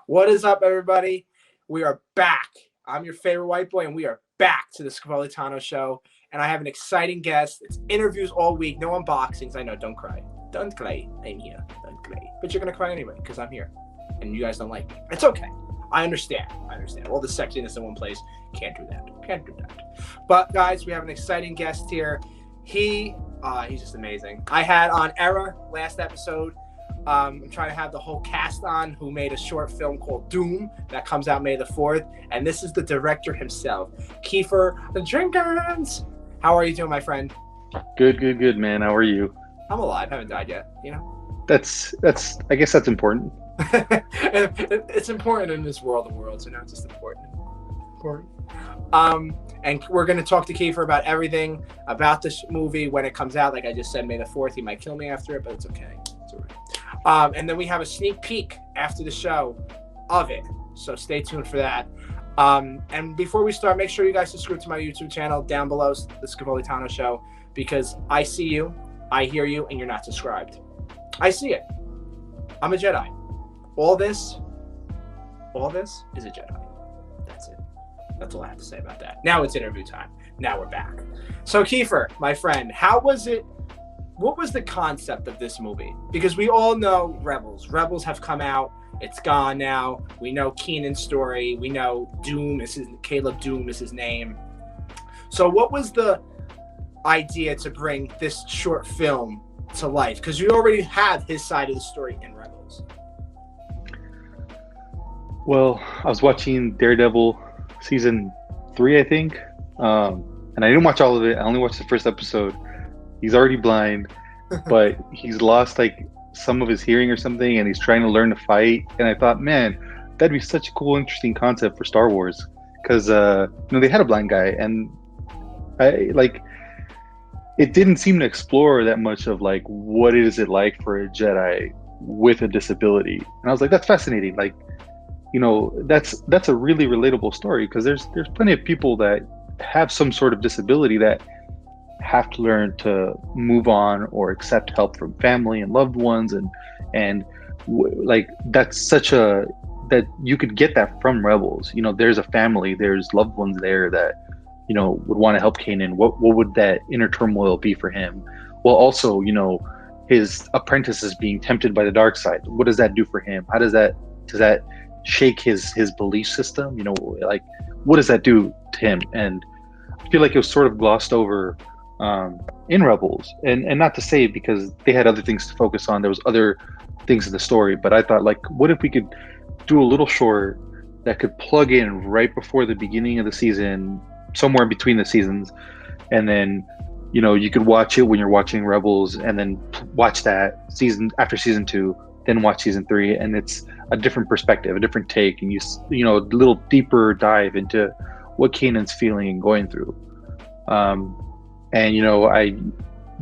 What is up, everybody? We are back. I'm your favorite white boy, and we are back to the Scavolitano Show. And I have an exciting guest. It's interviews all week, no unboxings. I know, don't cry. Don't cry. I'm here. Don't cry. But you're going to cry anyway, because I'm here. And you guys don't like me. It's okay. I understand. All the sexiness in one place. Can't do that. But, guys, we have an exciting guest here. He's just amazing. I had on Era last episode. I'm trying to have the whole cast on who made a short film called DUME that comes out May the 4th. And this is the director himself, Kiefer Jenkins. How are you doing, my friend? Good, man. How are you? I'm alive. Haven't died yet, That's I guess that's important. It's important in this world of worlds, It's just important. And we're going to talk to Kiefer about everything about this movie when it comes out. Like I just said, May the 4th. He might kill me after it, but it's okay. It's all right. And then we have a sneak peek after the show of it. So stay tuned for that. And before we start, make sure you guys subscribe to my YouTube channel down below, the Scavolitano Show, because I see you, I hear you, and you're not subscribed. I see it. I'm a Jedi. All this is a Jedi. That's it. That's all I have to say about that. Now it's interview time. Now we're back. So Kiefer, my friend, how was it? What was the concept of this movie? Because we all know Rebels. Rebels have come out. It's gone now. We know Keenan's story. We know Caleb DUME is his name. So what was the idea to bring this short film to life? Because you already have his side of the story in Rebels. Well, I was watching Daredevil season 3, I think. And I didn't watch all of it. I only watched the first episode. He's already blind, but he's lost like some of his hearing or something, and he's trying to learn to fight. And I thought, man, that'd be such a cool, interesting concept for Star Wars, because they had a blind guy, and it didn't seem to explore that much of like what is it like for a Jedi with a disability. And I was like, that's fascinating. Like, that's a really relatable story, because there's plenty of people that have some sort of disability that have to learn to move on or accept help from family and loved ones, and that's such a that you could get that from Rebels. There's a family, there's loved ones there that would want to help Kanan. What would that inner turmoil be for him? Well, also, his apprentice is being tempted by the dark side. What does that do for him? How does that shake his belief system? What does that do to him? And I feel like it was sort of glossed over in Rebels, and not to say because they had other things to focus on. There was other things in the story, but I thought, like, what if we could do a little short that could plug in right before the beginning of the season, somewhere between the seasons, and then you could watch it when you're watching Rebels, and then watch that season after season 2, then watch season 3, and it's a different perspective, a different take, and a little deeper dive into what Kanan's feeling and going through. And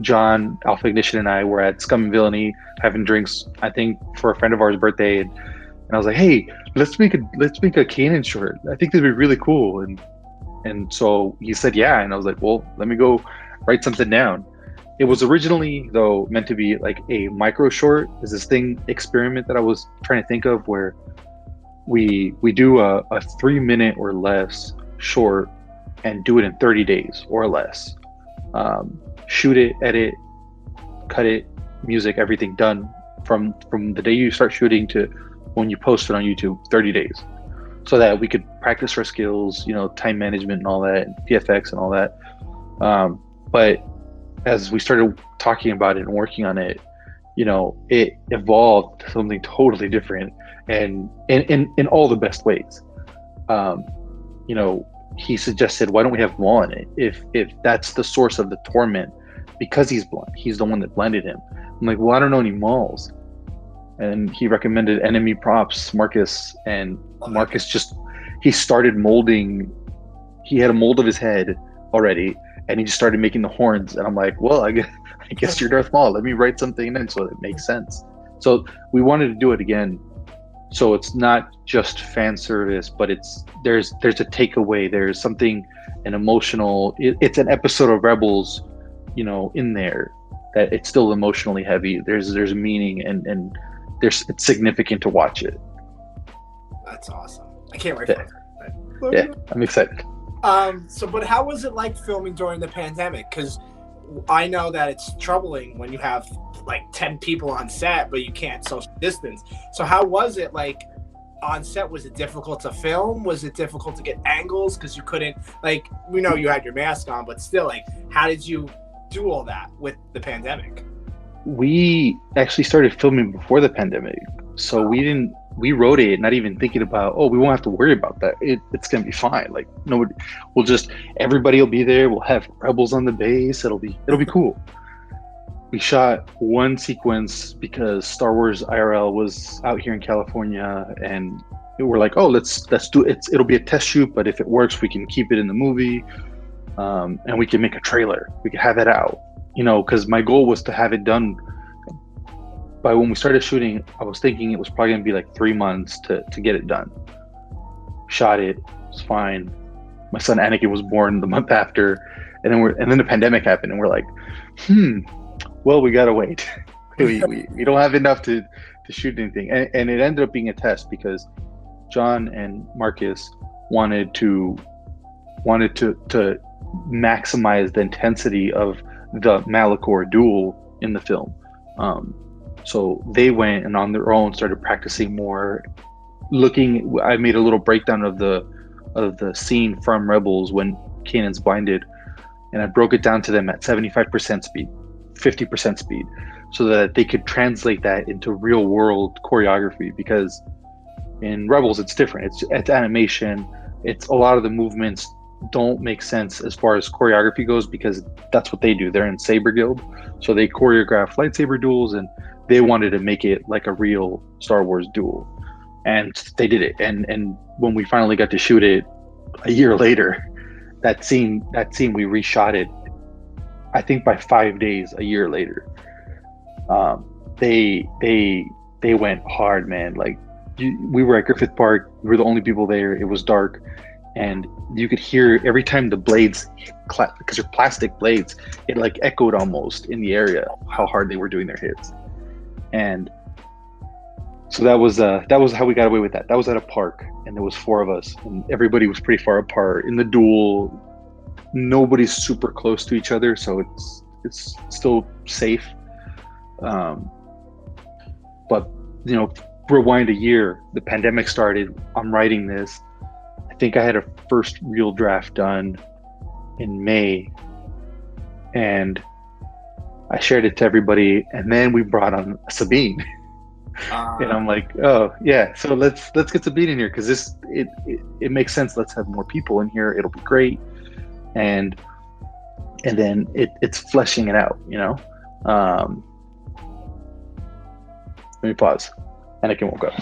John, Alpha Ignition, and I were at Scum and Villainy having drinks, I think, for a friend of ours' birthday, and I was like, hey, let's make a Kanan short. I think that'd be really cool. And so he said yeah, and I was like, well, let me go write something down. It was originally, though, meant to be like a micro short. Is this experiment that I was trying to think of, where we do a 3-minute or less short and do it in 30 days or less. Shoot it, edit, cut it, music, everything done from the day you start shooting to when you post it on YouTube, 30 days, so that we could practice our skills, time management and all that, and PFX and all that. But as we started talking about it and working on it, it evolved to something totally different, and in all the best ways. He suggested, why don't we have Maul in it? If that's the source of the torment, because he's blind, he's the one that blinded him. I'm like, well, I don't know any Mauls. And he recommended enemy props, Marcus, and Marcus he started molding. He had a mold of his head already, and he just started making the horns. And I'm like, well, I guess you're Darth Maul. Let me write something in so it makes sense. So we wanted to do it again. So it's not just fan service, but there's a takeaway. There's something, an emotional. It's an episode of Rebels, in there, that it's still emotionally heavy. There's meaning, and it's significant to watch it. That's awesome. I can't wait Yeah. for it. Yeah, I'm excited. But how was it like filming during the pandemic? Because I know that it's troubling when you have like 10 people on set, but you can't social distance. So how was it like on set? Was it difficult to film? Was it difficult to get angles? Because you couldn't, like, we know you had your mask on, but still, like, how did you do all that with the pandemic? We actually started filming before the pandemic, so we wrote it not even thinking about, oh, we won't have to worry about that. It's gonna be fine. Like, nobody, everybody will be there. We'll have rebels on the base. It'll be cool. We shot one sequence because Star Wars IRL was out here in California, and we're like, oh, let's do it. It'll be a test shoot, but if it works, we can keep it in the movie, and we can make a trailer. We can have it out, because my goal was to have it done by when we started shooting. I was thinking it was probably gonna be like 3 months to get it done. Shot it, it's fine. My son Anakin was born the month after, and then the pandemic happened, and we're like, well, we gotta wait. we don't have enough to shoot anything, and it ended up being a test because John and Marcus wanted to maximize the intensity of the Malachor duel in the film. So they went and on their own started practicing more. I made a little breakdown of the scene from Rebels when Kanan's blinded, and I broke it down to them at 75% speed, 50% speed, so that they could translate that into real world choreography. Because in Rebels it's different. It's animation. It's a lot of the movements don't make sense as far as choreography goes, because that's what they do. They're in Saber Guild, so they choreograph lightsaber duels, and they wanted to make it like a real Star Wars duel, and they did it. And when we finally got to shoot it a year later, that scene we reshot it, I think by 5 days a year later. They went hard, man. Like, we were at Griffith Park. We were the only people there. It was dark, and you could hear every time the blades, because they're plastic blades, it like echoed almost in the area how hard they were doing their hits. And so that was how we got away with that. That was at a park, and there was 4 of us, and everybody was pretty far apart. In the duel, nobody's super close to each other, so it's still safe. But rewind a year, the pandemic started. I'm writing this. I think I had a first real draft done in May, and I shared it to everybody, and then we brought on Sabine. And I'm like, oh yeah, so let's get Sabine in here, because it makes sense. Let's have more people in here. It'll be great. And then it's fleshing it out, Let me pause. Anakin woke up.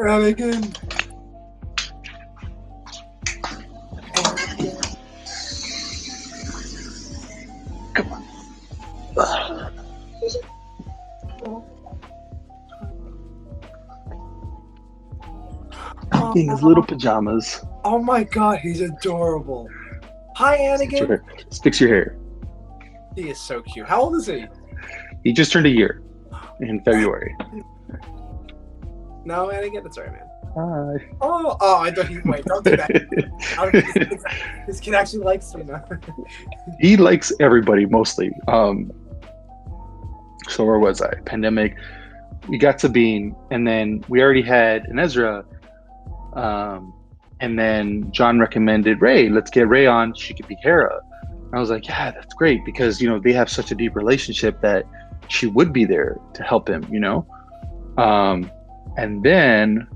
Anakin. Come on. In his little pajamas. Oh my god, he's adorable. Hi, Anakin. Fix your hair. He is so cute. How old is he? He just turned a year in February. No, Anakin, that's all right, man. Hi. Oh, I thought wait, don't do that. This kid actually likes me now. He likes everybody mostly. So where was I? Pandemic. We got Sabine, and then we already had an Ezra. And then John recommended Ray. Let's get Ray on. She could be Hera. And I was like, yeah, that's great, because they have such a deep relationship that she would be there to help him. And then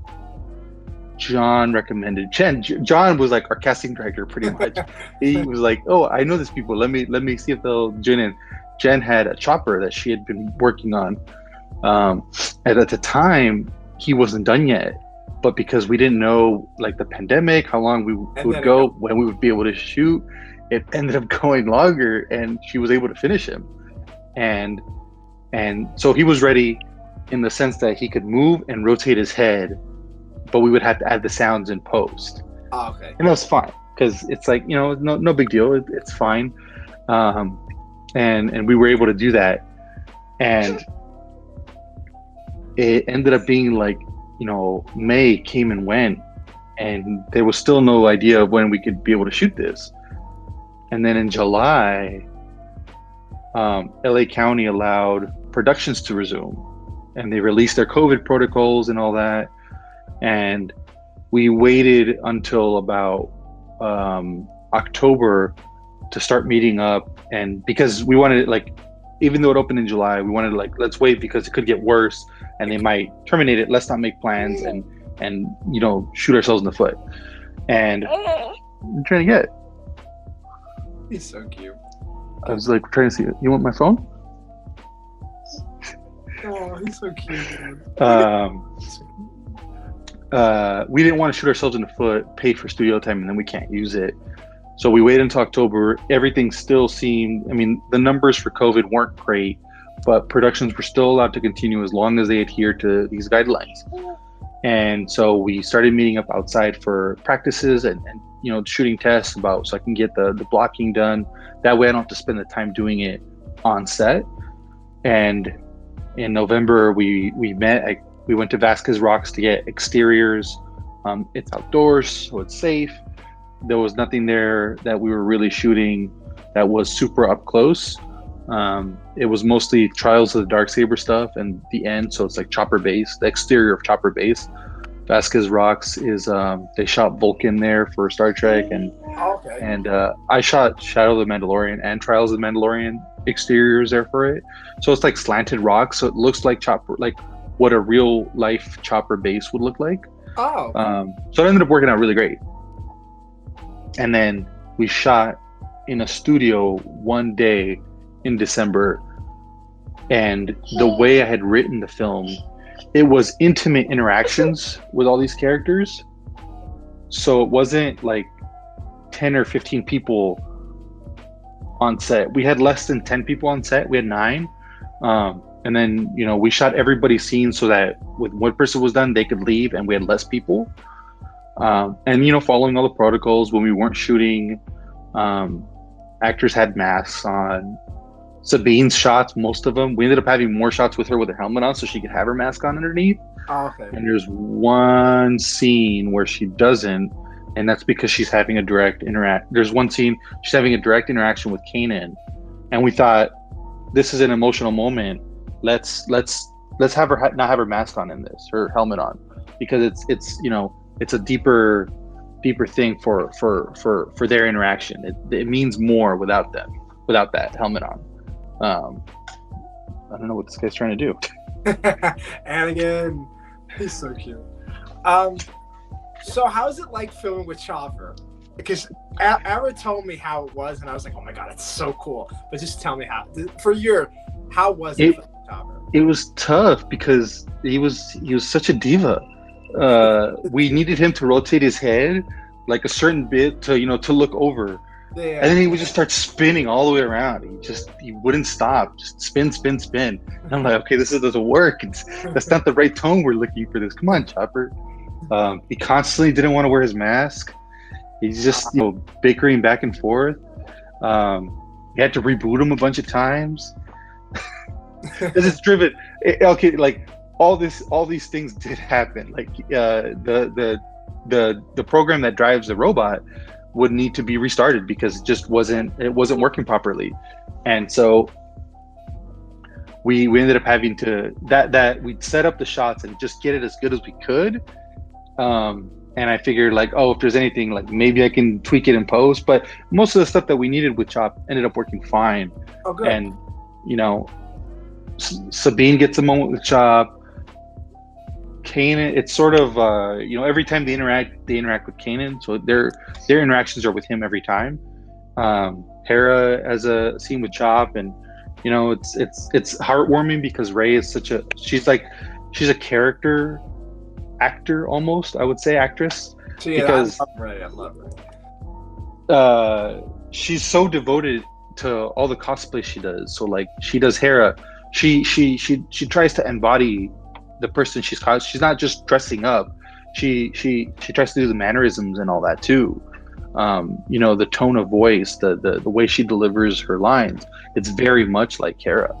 John recommended Jen. John was like our casting director, pretty much. He was like, oh, I know these people. Let me see if they'll join in. Jen had a chopper that she had been working on. And at the time, he wasn't done yet. But because we didn't know, like, the pandemic, how long we would go, when we would be able to shoot, it ended up going longer, and she was able to finish him. And so he was ready in the sense that he could move and rotate his head, but we would have to add the sounds in post. Oh, okay. And that was fine, because it's like, no big deal. It's fine. And we were able to do that. And it ended up being like, May came and went, and there was still no idea of when we could be able to shoot this. And then in July, LA County allowed productions to resume, and they released their COVID protocols and all that. And we waited until about October to start meeting up, and because we wanted, like, even though it opened in July, we wanted to, like, let's wait because it could get worse and they might terminate it. Let's not make plans and you know, shoot ourselves in the foot. And I'm trying to get. He's so cute. I was like trying to see it. You want my phone? Oh, he's so cute. We didn't want to shoot ourselves in the foot, pay for studio time, and then we can't use it. So we waited until October. Everything still seemed, I mean, the numbers for COVID weren't great, but productions were still allowed to continue as long as they adhere to these guidelines. And so we started meeting up outside for practices and you know, shooting tests about, so I can get the blocking done. That way I don't have to spend the time doing it on set. And in November, we met. We went to Vasquez Rocks to get exteriors. It's outdoors, so it's safe. There was nothing there that we were really shooting that was super up close. It was mostly Trials of the Darksaber stuff and the end, so it's like Chopper Base, the exterior of Chopper Base. Vasquez Rocks is, they shot Vulcan there for Star Trek, and I shot Shadow of the Mandalorian and Trials of the Mandalorian exteriors there for it. So it's like slanted rocks, so it looks like Chopper, like what a real life Chopper Base would look like. So it ended up working out really great. And then we shot in a studio one day in December, and the way I had written the film, it was intimate interactions with all these characters. So it wasn't like 10 or 15 people on set. We had less than 10 people on set. We had 9. And then, you know, we shot everybody's scene so that when one person was done, they could leave and we had less people. And, you know, following all the protocols, when we weren't shooting, actors had masks on. Sabine's shots, most of them, we ended up having more shots with her with her helmet on so she could have her mask on underneath. And there's one scene where she doesn't, and that's because she's having a direct There's one scene she's having a direct interaction with Kanan, and we thought, this is an emotional moment. Let's have her not have her mask on in this, her helmet on, because it's you know, it's a deeper thing for their interaction. It means more without that helmet on. I don't know what this guy's trying to do. Anakin, he's so cute. So how's it like filming with Chopper? Because Ara told me how it was, and I was like, oh my god, it's so cool. But just tell me how was it with Chopper? It was tough because he was such a diva. We needed him to rotate his head like a certain bit to look over. Yeah. And then he would just start spinning all the way around. He wouldn't stop, just spin. And I'm like, okay, this doesn't work. That's not the right tone we're looking for this. Come on, Chopper. He constantly didn't want to wear his mask. He's just, bickering back and forth. You had to reboot him a bunch of times. This is driven. Okay, like all these things did happen. Like the program that drives the robot would need to be restarted because it wasn't working properly. And so we ended up having to that we'd set up the shots and just get it as good as we could. And I figured, like, if there's anything, like, maybe I can tweak it in post, but most of the stuff that we needed with Chop ended up working fine. Oh, good. And Sabine gets a moment with Chop. Kanan, it's sort of every time they interact with Kanan, so their interactions are with him every time. Hera has a scene with Chop, and it's heartwarming because Rey is she's a character actor, almost, I would say, actress. So, yeah, because I love her. She's so devoted to all the cosplay she does. So, like, she does Hera, she tries to embody the person she's not just dressing up. She tries to do the mannerisms and all that too. The tone of voice, the way she delivers her lines, it's very much like Hera.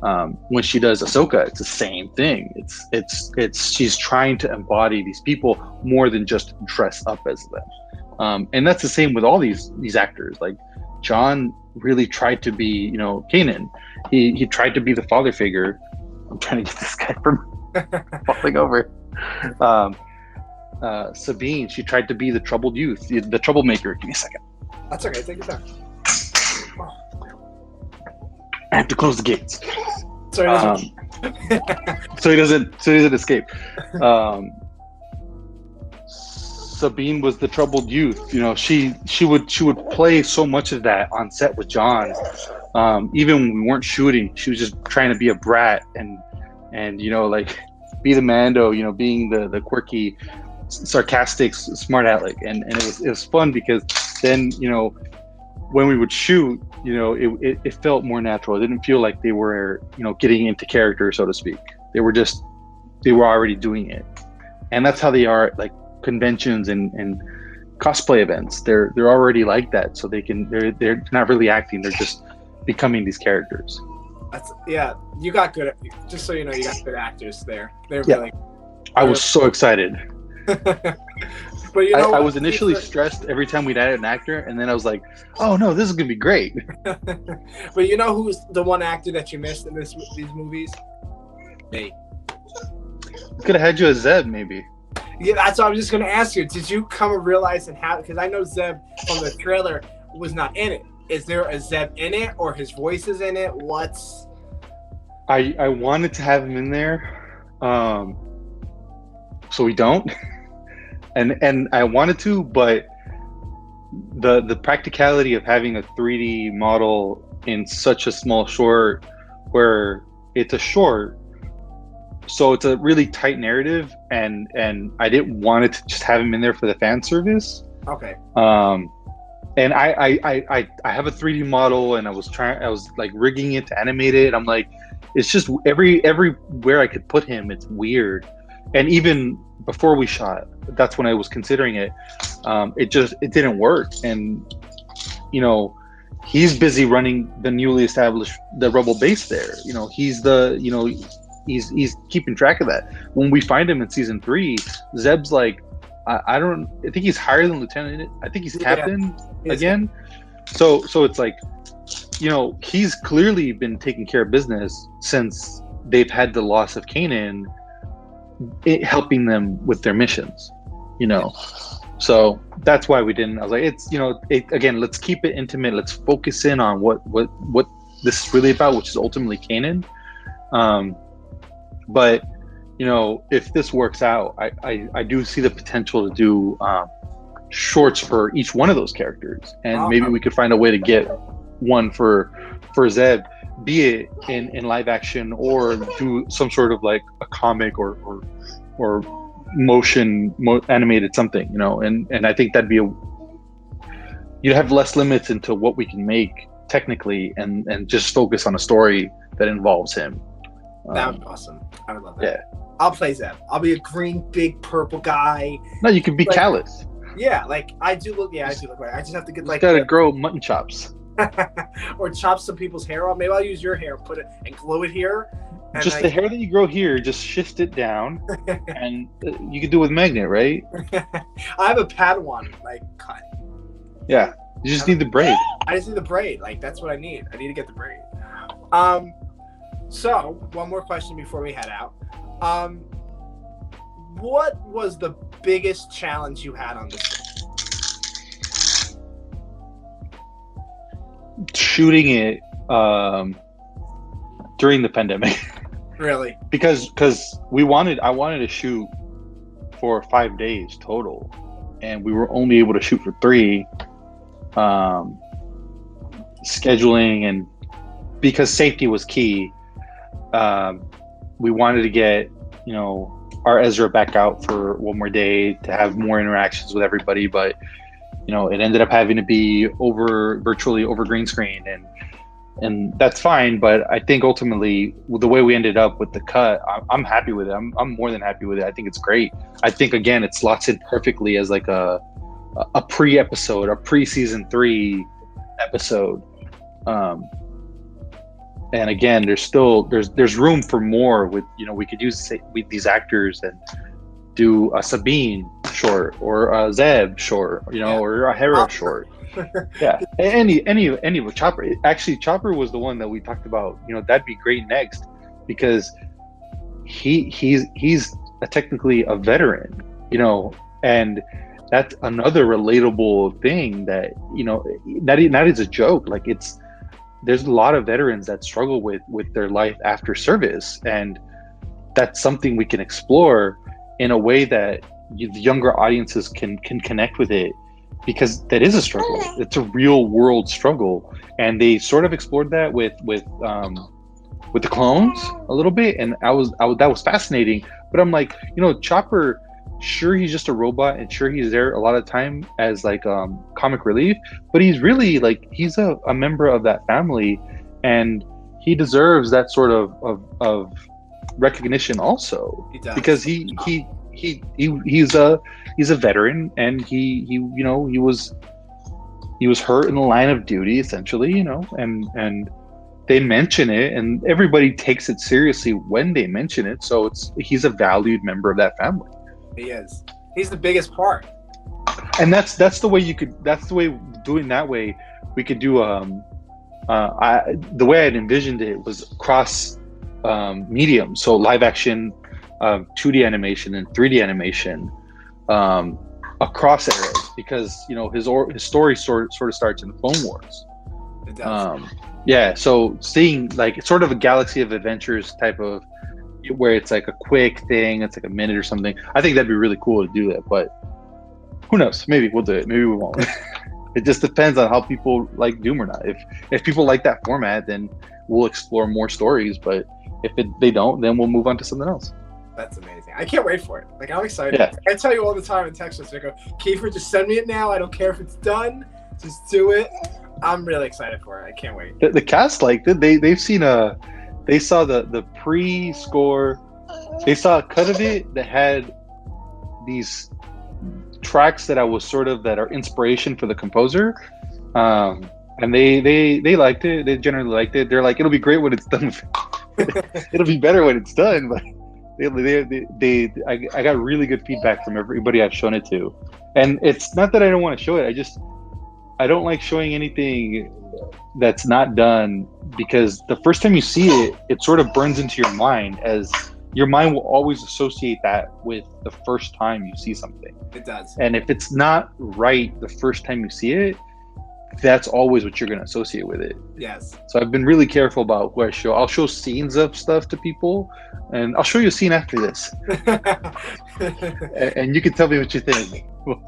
When she does Ahsoka, it's the same thing. It's she's trying to embody these people more than just dress up as them. And that's the same with all these actors. Like John really tried to be, Kanan. He tried to be the father figure. I'm trying to get this guy from falling over. Sabine, she tried to be the troubled youth, the troublemaker. Give me a second. That's okay. Take your time. I have to close the gates. So he doesn't escape. Sabine was the troubled youth. She would play so much of that on set with John. Even when we weren't shooting, she was just trying to be a brat and like be the Mando, being the quirky, sarcastic, smart aleck. And it was fun because then, when we would shoot, it felt more natural. It didn't feel like they were, getting into character, so to speak. They were already doing it. And that's how they are at like conventions and cosplay events. They're already like that. So they're not really acting. They're just becoming these characters. You got good. Just so you know, you got good actors there. They're really. I was so excited. But I was initially stressed every time we'd add an actor, and then I was like, "Oh no, this is gonna be great." But you know who's the one actor that you missed in these movies? Me. Could have had you as Zeb, maybe. Yeah, that's what I was just gonna ask you. Did you come and realize because I know Zeb from the trailer was not in it. Is there a Zeb in it, or his voice is in it? I wanted to have him in there, so we don't. And I wanted to, but the practicality of having a 3D model in such a small short, where it's a short, so it's a really tight narrative, and I didn't want it to just have him in there for the fan service. Okay. And I have a 3D model, and I was like rigging it to animate it. I'm like, it's just everywhere I could put him, it's weird. And even before we shot, that's when I was considering it. It didn't work. And, he's busy running the newly established, the Rebel base there. He's he's keeping track of that. When we find him in season 3, Zeb's like, I think he's higher than lieutenant. I think he's captain again. So it's like, he's clearly been taking care of business since they've had the loss of Kanan, helping them with their missions, So that's why we didn't. I was like, again, let's keep it intimate. Let's focus in on what this is really about, which is ultimately Kanan. But if this works out, I do see the potential to do shorts for each one of those characters, and maybe we could find a way to get one for Zeb, be it in live action, or do some sort of like a comic or motion animated something, and I think that'd be you'd have less limits into what we can make technically, and just focus on a story that involves him. That would be awesome. I would love that. Yeah. I'll play Zeb. I'll be a green, big, purple guy. No, you can be Callus. Yeah, like I do look like. I just have to get like. Gotta grow mutton chops. Or chop some people's hair off. Maybe I'll use your hair, put it and glue it here. And just the hair that you grow here, just shift it down, and you can do it with magnet, right? I have a Padawan cut. Yeah, you just need the braid. I just need the braid. Like that's what I need. I need to get the braid. So one more question before we head out. What was the biggest challenge you had on this? Shooting it during the pandemic. Really? Because I wanted to shoot for 5 days total, and we were only able to shoot for 3. Scheduling, and because safety was key, we wanted to get our Ezra back out for one more day to have more interactions with everybody, but it ended up having to be virtually over green screen, and that's fine. But I think ultimately, with the way we ended up with the cut, I'm happy with it. I'm more than happy with it. I think it's great. I think again, it slots in perfectly as like a pre-episode, a pre-season 3 episode. And again, there's room for more with, we could use with these actors and do a Sabine short or a Zeb short, or a Hera short. Yeah, any of Chopper. Actually, Chopper was the one that we talked about. That'd be great next, because he's technically a veteran, and that's another relatable thing that not as a joke. Like, there's a lot of veterans that struggle with their life after service, and that's something we can explore in a way that the younger audiences can connect with it, because that is a struggle. It's a real world struggle, and they sort of explored that with the clones a little bit, and that was fascinating. But I'm like, Chopper, sure, he's just a robot, and sure, he's there a lot of time as like comic relief, but he's really like, he's a member of that family, and he deserves that sort of recognition also. He does. Because he's a veteran, and he was hurt in the line of duty, essentially, and they mention it, and everybody takes it seriously when they mention it. So he's a valued member of that family. He is. He's the biggest part. And that's the way doing that way, we could do the way I'd envisioned it was cross medium. So live action, 2D animation and 3D animation, across eras, because his story sort of starts in the Clone Wars. It does. Yeah, so seeing like sort of a Galaxy of Adventures type of, where it's like a quick thing, it's like a minute or something. I think that'd be really cool to do that, but who knows? Maybe we'll do it, maybe we won't. It just depends on how people like Doom or not. If people like that format, then we'll explore more stories, but if they don't, then we'll move on to something else. That's amazing. I can't wait for it. Like, I'm excited. Yeah. I tell you all the time in text messages, I go, Kiefer, just send me it now. I don't care if it's done. Just do it. I'm really excited for it. I can't wait. The cast liked it. They saw the pre-score. They saw a cut of it that had these tracks that are inspiration for the composer, and they liked it. They generally liked it. They're like, it'll be great when it's done. It'll be better when it's done. But I got really good feedback from everybody I've shown it to, and it's not that I don't want to show it. I don't like showing anything that's not done, because the first time you see it, it sort of burns into your mind, as your mind will always associate that with the first time you see something. It does. And if it's not right the first time you see it, that's always what you're going to associate with it. Yes. So I've been really careful about who I show. I'll show scenes of stuff to people, and I'll show you a scene after this. And you can tell me what you think. But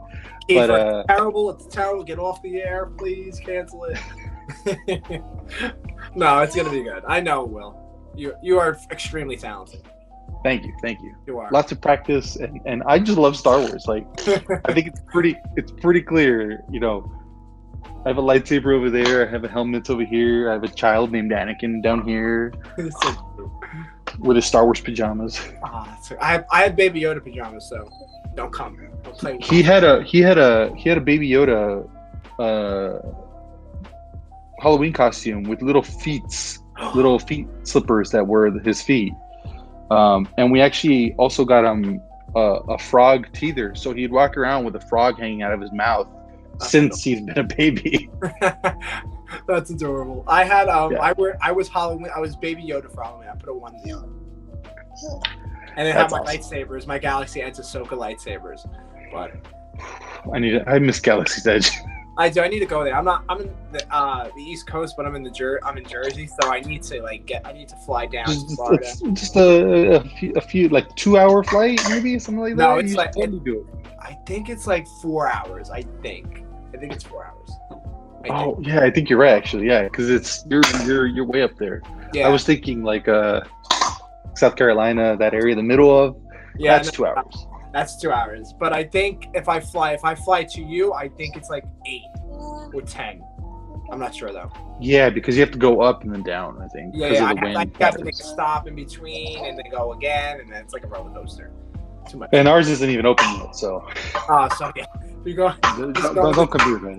it's terrible. It's terrible. Get off the air, please. Cancel it. No, it's gonna be good. I know it will. You are extremely talented. Thank you. You are. Lots of practice, and I just love Star Wars. Like, I think it's pretty clear. I have a lightsaber over there. I have a helmet over here. I have a child named Anakin down here with his Star Wars pajamas. I had Baby Yoda pajamas, so don't come. Don't play with He had a Baby Yoda Halloween costume with little feet slippers that were his feet. And we actually also got him a frog teether, so he'd walk around with a frog hanging out of his mouth since he's been a baby. That's adorable. I had I was Halloween. I was Baby Yoda for Halloween. I put a onesie on, and then had my lightsabers, my Galaxy Edge Ahsoka lightsabers. But I miss Galaxy's Edge. I do. I need to go there. I'm in the East Coast, but I'm in Jersey, so I need to fly down to Florida. It's just a few like 2-hour flight, maybe something like that. No, it's like do it. I think it's like 4 hours. I think it's 4 hours. Yeah, I think you're right, actually. Yeah, because you're way up there. Yeah. I was thinking like South Carolina, that area, the middle of. Yeah, that's 2 hours. That's 2 hours. But I think if I fly to you, I think it's like 8 or 10. I'm not sure though. Yeah, because you have to go up and then down, I think. Yeah, I have to make a stop in between and then go again, and then it's like a roller coaster. Too much. And ours isn't even open yet, so. So yeah. You go. Don't come here, man.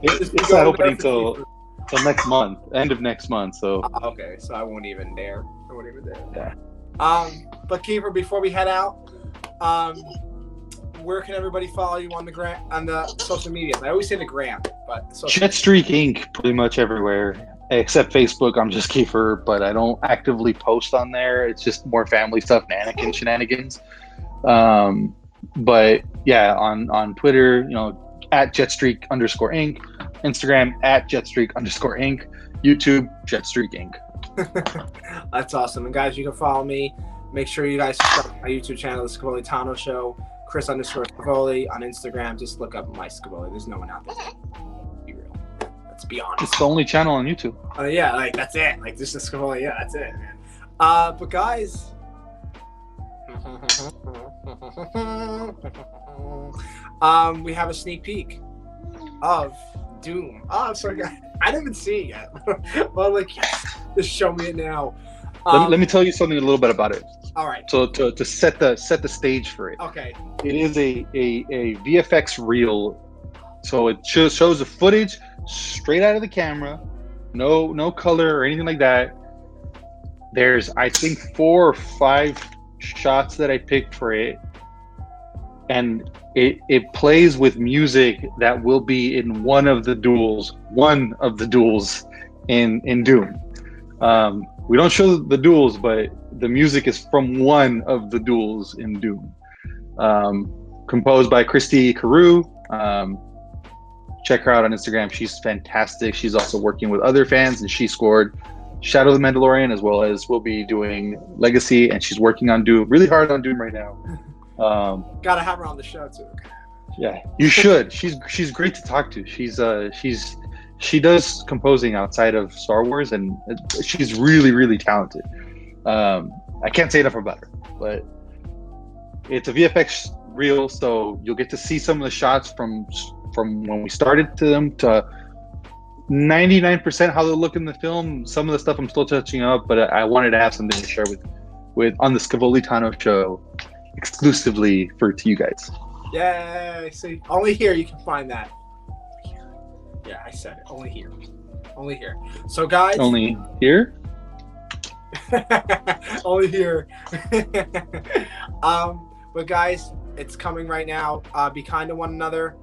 It's not opening till So next month, end of next month. So Okay, so I won't even dare. I won't even dare. yeah. But Kiefer, before we head out, where can everybody follow you on the social media? I always say the gram, but JetStreak Ink pretty much everywhere except Facebook. I'm just Kiefer, but I don't actively post on there. It's just more family stuff, Anakin shenanigans. But yeah, on Twitter, at JetStreak_Ink, Instagram at JetStreak_Ink, YouTube JetStreak Ink. That's awesome. And guys, you can follow me. Make sure you guys subscribe to my YouTube channel, The Scavoli Tano Show. Chris_Scavoli on Instagram. Just look up my Scavoli. There's no one out there. Be real. Let's be honest. It's the only channel on YouTube. Yeah, like that's it. Like this is Scavoli. Yeah, that's it, man. But guys. We have a sneak peek of DUME. Oh, I'm sorry, guys. I didn't even see it yet. Well, like, yes, just show me it now. Let me tell you something a little bit about it. All right. So to set the stage for it. Okay. It is a VFX reel. So it shows the footage straight out of the camera, no color or anything like that. There's, I think, 4 or 5 shots that I picked for it, and it plays with music that will be in one of the duels in DUME. We don't show the duels, but the music is from one of the duels in DUME. Composed by Christy Carew. Check her out on Instagram. She's fantastic. She's also working with other fans, and she scored Shadow of the Mandalorian, as well as we'll be doing Legacy, and she's working on DUME, really hard on DUME right now. Gotta have her on the show too. Yeah, you should. She's great to talk to. She does composing outside of Star Wars, and she's really, really talented. I can't say enough about her, but it's a VFX reel, so you'll get to see some of the shots from when we started to them to 99% how they look in the film. Some of the stuff I'm still touching up, but I wanted to have something to share with on the Scavoli Tano Show exclusively to you guys. Yay! See, only here you can find that. Yeah, I said it. Only here. Only here. So, guys. Only here? Only here. But guys, it's coming right now. Be kind to one another.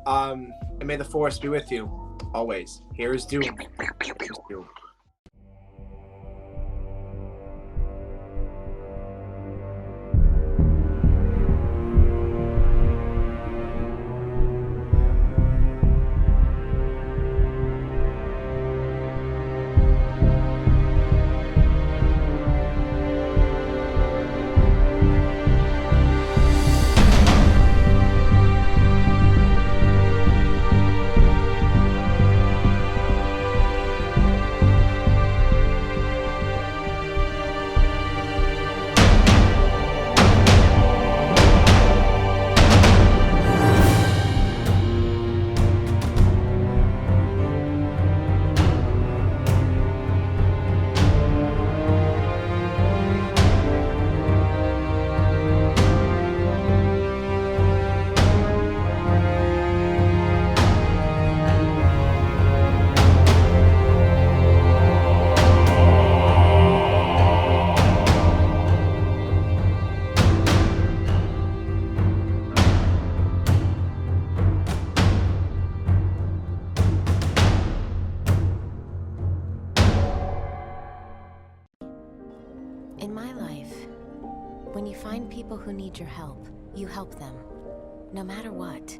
And may the force be with you always. Here is DUME. Here's DUME. In my life, when you find people who need your help, you help them, no matter what.